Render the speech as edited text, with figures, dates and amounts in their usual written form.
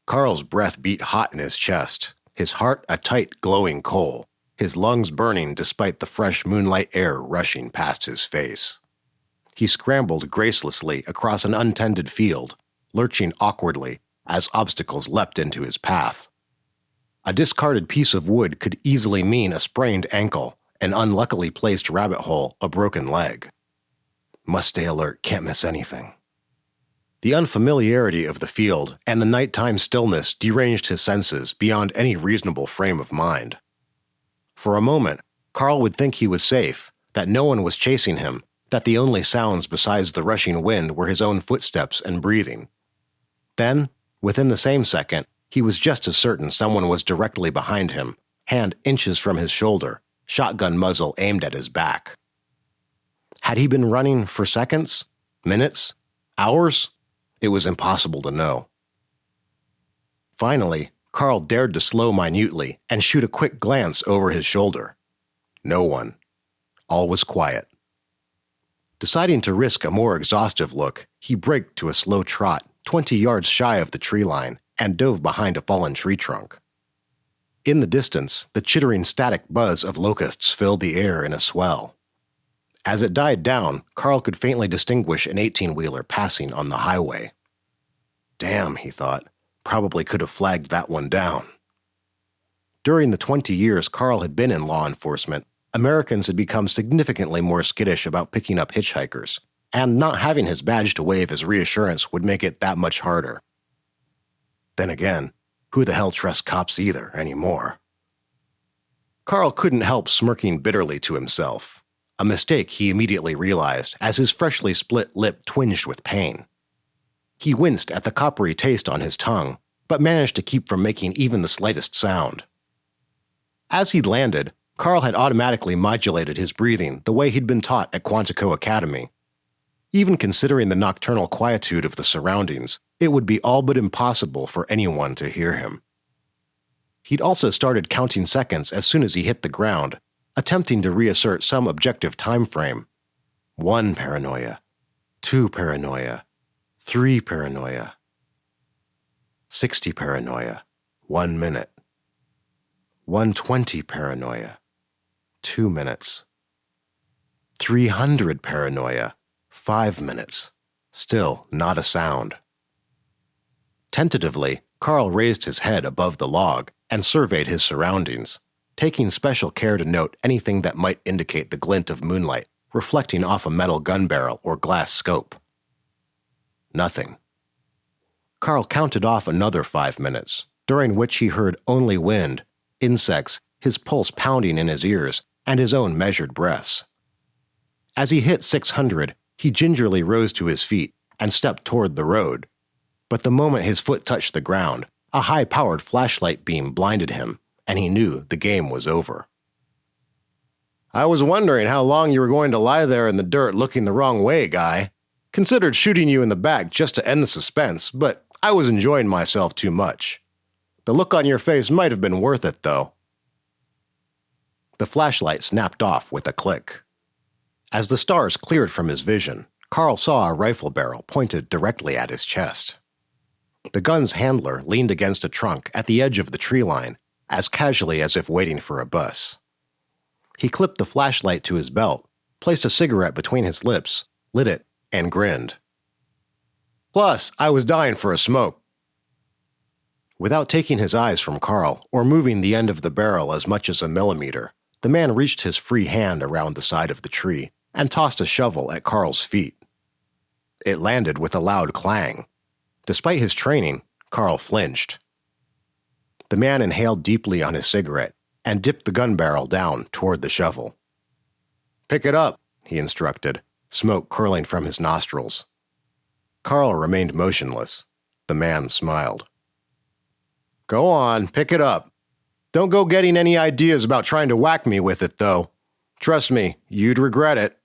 Carl's breath beat hot in his chest, his heart a tight, glowing coal, his lungs burning despite the fresh moonlight air rushing past his face. He scrambled gracelessly across an untended field, lurching awkwardly as obstacles leapt into his path. A discarded piece of wood could easily mean a sprained ankle, an unluckily placed rabbit hole, a broken leg. Must stay alert, can't miss anything. The unfamiliarity of the field and the nighttime stillness deranged his senses beyond any reasonable frame of mind. For a moment, Carl would think he was safe, that no one was chasing him, that the only sounds besides the rushing wind were his own footsteps and breathing. Then, within the same second, he was just as certain someone was directly behind him, hand inches from his shoulder, shotgun muzzle aimed at his back. Had he been running for seconds? Minutes? Hours? It was impossible to know. Finally, Carl dared to slow minutely and shoot a quick glance over his shoulder. No one. All was quiet. Deciding to risk a more exhaustive look, he braked to a slow trot 20 yards shy of the tree line and dove behind a fallen tree trunk. In the distance, the chittering static buzz of locusts filled the air in a swell. As it died down, Carl could faintly distinguish an 18-wheeler passing on the highway. Damn, he thought, probably could have flagged that one down. During the 20 years Carl had been in law enforcement, Americans had become significantly more skittish about picking up hitchhikers, and not having his badge to wave as reassurance would make it that much harder. Then again, who the hell trusts cops either anymore? Carl couldn't help smirking bitterly to himself, a mistake he immediately realized as his freshly split lip twinged with pain. He winced at the coppery taste on his tongue, but managed to keep from making even the slightest sound. As he'd landed, Carl had automatically modulated his breathing the way he'd been taught at Quantico Academy. Even considering the nocturnal quietude of the surroundings, it would be all but impossible for anyone to hear him. He'd also started counting seconds as soon as he hit the ground, attempting to reassert some objective time frame. 1 paranoia, 2 paranoia, 3 paranoia, 60 paranoia, 1 minute, 120 paranoia, 2 minutes, 300 paranoia, 5 minutes, still not a sound. Tentatively, Carl raised his head above the log and surveyed his surroundings, taking special care to note anything that might indicate the glint of moonlight reflecting off a metal gun barrel or glass scope. Nothing. Carl counted off another 5 minutes, during which he heard only wind, insects, his pulse pounding in his ears, and his own measured breaths. As he hit 600, he gingerly rose to his feet and stepped toward the road. But the moment his foot touched the ground, a high-powered flashlight beam blinded him, and he knew the game was over. "I was wondering how long you were going to lie there in the dirt looking the wrong way, guy. Considered shooting you in the back just to end the suspense, but I was enjoying myself too much. The look on your face might have been worth it, though." The flashlight snapped off with a click. As the stars cleared from his vision, Carl saw a rifle barrel pointed directly at his chest. The gun's handler leaned against a trunk at the edge of the tree line, as casually as if waiting for a bus. He clipped the flashlight to his belt, placed a cigarette between his lips, lit it, and grinned. "Plus, I was dying for a smoke." Without taking his eyes from Carl or moving the end of the barrel as much as a millimeter, the man reached his free hand around the side of the tree and tossed a shovel at Carl's feet. It landed with a loud clang. Despite his training, Carl flinched. The man inhaled deeply on his cigarette and dipped the gun barrel down toward the shovel. "Pick it up," he instructed, smoke curling from his nostrils. Carl remained motionless. The man smiled. "Go on, pick it up. Don't go getting any ideas about trying to whack me with it, though. Trust me, you'd regret it."